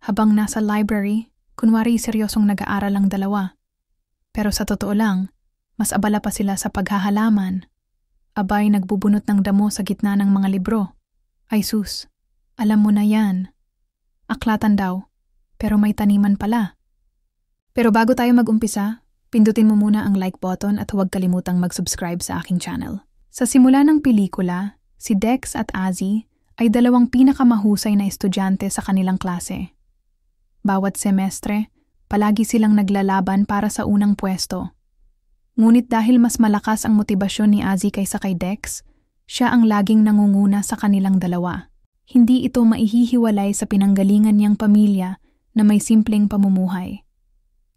Habang nasa library, kunwari seryosong nag-aaral ang dalawa. Pero sa totoo lang, mas abala pa sila sa paghahalaman. Abay nagbubunot ng damo sa gitna ng mga libro. Ay sus, alam mo na yan. Aklatan daw, pero may taniman pala. Pero bago tayo mag-umpisa, pindutin mo muna ang like button at huwag kalimutang mag-subscribe sa aking channel. Sa simula ng pelikula, si Dex at Azzy ay dalawang pinakamahusay na estudyante sa kanilang klase. Bawat semestre, palagi silang naglalaban para sa unang pwesto. Ngunit dahil mas malakas ang motibasyon ni Azzy kaysa kay Dex, siya ang laging nangunguna sa kanilang dalawa. Hindi ito maihihiwalay sa pinanggalingan niyang pamilya na may simpleng pamumuhay.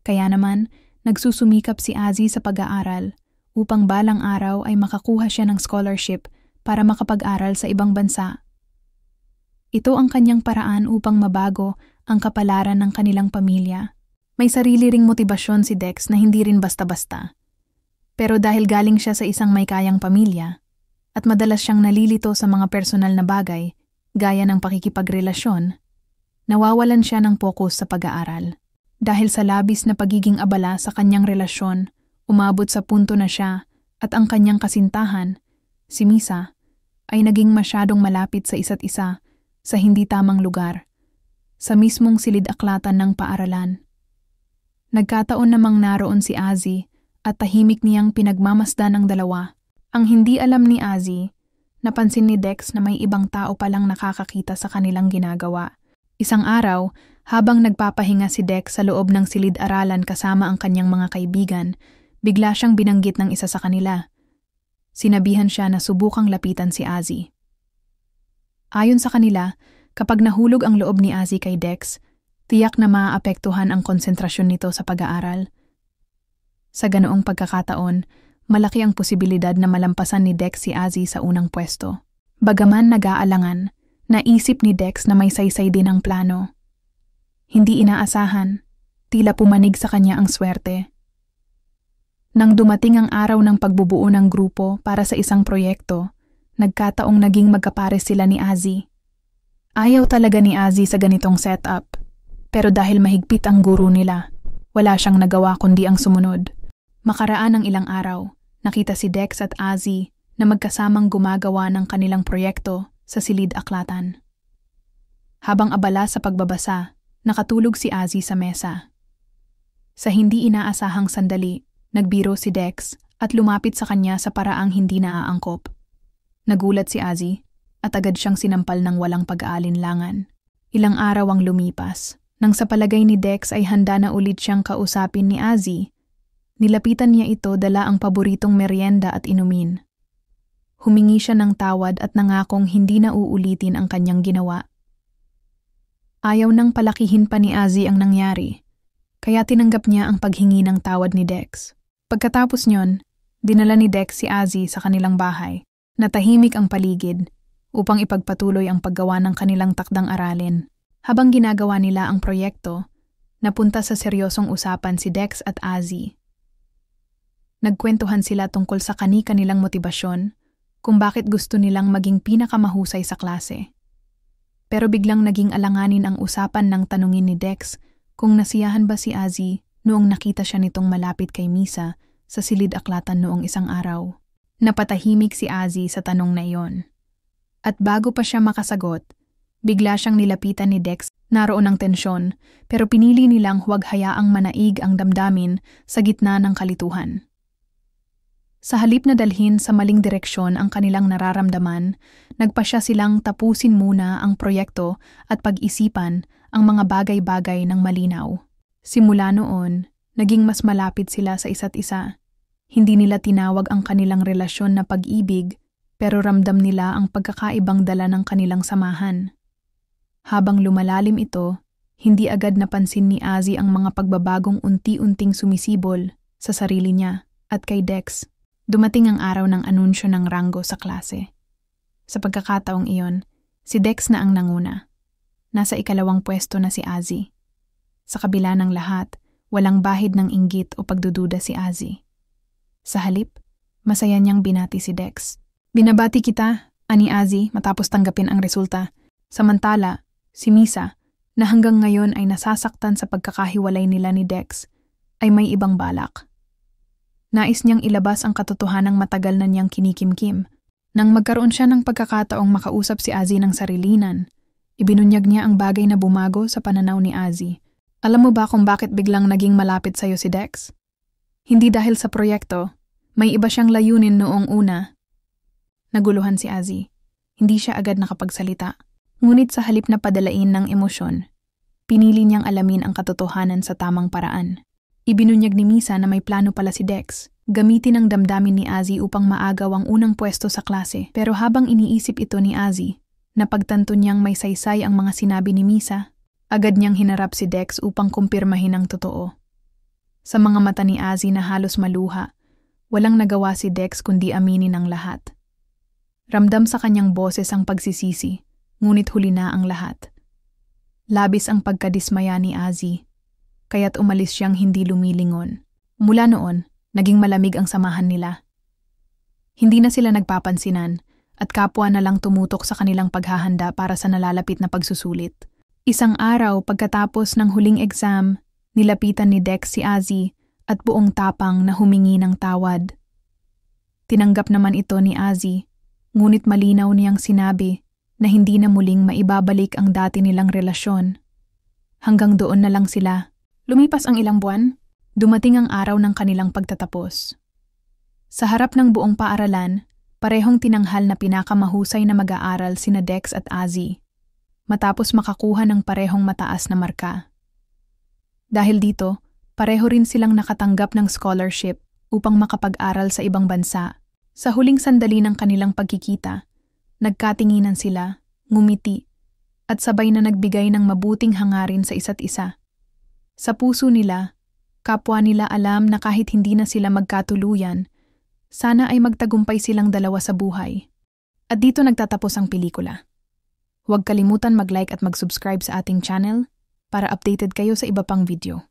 Kaya naman, nagsusumikap si Azzy sa pag-aaral upang balang araw ay makakuha siya ng scholarship para makapag-aral sa ibang bansa. Ito ang kanyang paraan upang mabago ang kapalaran ng kanilang pamilya. May sarili ring motibasyon si Dex na hindi rin basta-basta. Pero dahil galing siya sa isang may kayang pamilya at madalas siyang nalilito sa mga personal na bagay gaya ng pakikipagrelasyon, nawawalan siya ng focus sa pag-aaral. Dahil sa labis na pagiging abala sa kanyang relasyon, umabot sa punto na siya at ang kanyang kasintahan, si Misa, ay naging masyadong malapit sa isa't isa sa hindi tamang lugar, sa mismong silid-aklatan ng paaralan. Nagkataon namang naroon si Azzy at tahimik niyang pinagmamasdan ng dalawa. Ang hindi alam ni Azzy, napansin ni Dex na may ibang tao palang nakakakita sa kanilang ginagawa. Isang araw, habang nagpapahinga si Dex sa loob ng silid-aralan kasama ang kanyang mga kaibigan, bigla siyang binanggit ng isa sa kanila. Sinabihan siya na subukang lapitan si Azzy. Ayon sa kanila, kapag nahulog ang loob ni Azzy kay Dex, tiyak na maaapektuhan ang konsentrasyon nito sa pag-aaral. Sa ganoong pagkakataon, malaki ang posibilidad na malampasan ni Dex si Azzy sa unang pwesto. Bagaman nag-aalangan, naisip ni Dex na may saysay din ang plano. Hindi inaasahan, tila pumanig sa kanya ang swerte. Nang dumating ang araw ng pagbubuo ng grupo para sa isang proyekto, nagkataong naging magkapares sila ni Azzy. Ayaw talaga ni Azzy sa ganitong setup, pero dahil mahigpit ang guro nila, wala siyang nagawa kundi ang sumunod. Makaraan ng ilang araw, nakita si Dex at Azzy na magkasamang gumagawa ng kanilang proyekto sa silid-aklatan. Habang abala sa pagbabasa, nakatulog si Azzy sa mesa. Sa hindi inaasahang sandali, nagbiro si Dex at lumapit sa kanya sa paraang hindi naaangkop. Nagulat si Azzy at agad siyang sinampal ng walang pag-aalinlangan. Ilang araw ang lumipas. Nang sa palagay ni Dex ay handa na ulit siyang kausapin ni Azzy, nilapitan niya ito dala ang paboritong merienda at inumin. Humingi siya ng tawad at nangakong hindi na uulitin ang kanyang ginawa. Ayaw nang palakihin pa ni Azzy ang nangyari, kaya tinanggap niya ang paghingi ng tawad ni Dex. Pagkatapos nyon, dinala ni Dex si Azzy sa kanilang bahay. Natahimik ang paligid upang ipagpatuloy ang paggawa ng kanilang takdang aralin. Habang ginagawa nila ang proyekto, napunta sa seryosong usapan si Dex at Azzy. Nagkwentuhan sila tungkol sa kani-kanilang motibasyon kung bakit gusto nilang maging pinakamahusay sa klase. Pero biglang naging alanganin ang usapan nang tanungin ni Dex kung nasiyahan ba si Azzy noong nakita siya nitong malapit kay Misa sa silid-aklatan noong isang araw. Napatahimik si Azzy sa tanong na iyon. At bago pa siya makasagot, bigla siyang nilapitan ni Dex. Naroon ang tensyon, pero pinili nilang huwag hayaang manaig ang damdamin sa gitna ng kalituhan. Sa halip na dalhin sa maling direksyon ang kanilang nararamdaman, nagpasya silang tapusin muna ang proyekto at pag-isipan ang mga bagay-bagay ng malinaw. Simula noon, naging mas malapit sila sa isa't isa. Hindi nila tinawag ang kanilang relasyon na pag-ibig, pero ramdam nila ang pagkakaibang dala ng kanilang samahan. Habang lumalalim ito, hindi agad napansin ni Azzy ang mga pagbabagong unti-unting sumisibol sa sarili niya at kay Dex. Dumating ang araw ng anunsyo ng ranggo sa klase. Sa pagkakataong iyon, si Dex na ang nanguna. Nasa ikalawang pwesto na si Azzy. Sa kabila ng lahat, walang bahid ng inggit o pagdududa si Azzy. Sa halip, masaya niyang binati si Dex. Binabati kita, ani Azzy, matapos tanggapin ang resulta. Samantala, si Misa, na hanggang ngayon ay nasasaktan sa pagkakahiwalay nila ni Dex, ay may ibang balak. Nais niyang ilabas ang katotohanang matagal na niyang kinikimkim. Nang magkaroon siya ng pagkakataong makausap si Azzy ng sarilinan, ibinunyag niya ang bagay na bumago sa pananaw ni Azzy. Alam mo ba kung bakit biglang naging malapit sa'yo si Dex? Hindi dahil sa proyekto, may iba siyang layunin noong una. Naguluhan si Azzy. Hindi siya agad nakapagsalita. Ngunit sa halip na padalain ng emosyon, pinili niyang alamin ang katotohanan sa tamang paraan. Ibinunyag ni Misa na may plano pala si Dex. Gamitin ang damdamin ni Azzy upang maagaw ang unang pwesto sa klase. Pero habang iniisip ito ni Azzy, napagtanto niyang may saysay ang mga sinabi ni Misa, agad niyang hinarap si Dex upang kumpirmahin ang totoo. Sa mga mata ni Azzy na halos maluha, walang nagawa si Dex kundi aminin ang lahat. Ramdam sa kanyang boses ang pagsisisi, ngunit huli na ang lahat. Labis ang pagkadismaya ni Azzy, kaya't umalis siyang hindi lumilingon. Mula noon, naging malamig ang samahan nila. Hindi na sila nagpapansinan at kapwa na lang tumutok sa kanilang paghahanda para sa nalalapit na pagsusulit. Isang araw pagkatapos ng huling exam, nilapitan ni Dex si Azzy at buong tapang na humingi ng tawad. Tinanggap naman ito ni Azzy, ngunit malinaw niyang sinabi na hindi na muling maibabalik ang dati nilang relasyon. Hanggang doon na lang sila. Lumipas ang ilang buwan, dumating ang araw ng kanilang pagtatapos. Sa harap ng buong paaralan, parehong tinanghal na pinakamahusay na mag-aaral sina Dex at Azzy, matapos makakuha ng parehong mataas na marka. Dahil dito, pareho rin silang nakatanggap ng scholarship upang makapag-aral sa ibang bansa. Sa huling sandali ng kanilang pagkikita, nagkatinginan sila, ngumiti, at sabay na nagbigay ng mabuting hangarin sa isa't isa. Sa puso nila, kapwa nila alam na kahit hindi na sila magkatuluyan, sana ay magtagumpay silang dalawa sa buhay. At dito nagtatapos ang pelikula. Huwag kalimutan mag-like at mag-subscribe sa ating channel para updated kayo sa iba pang video.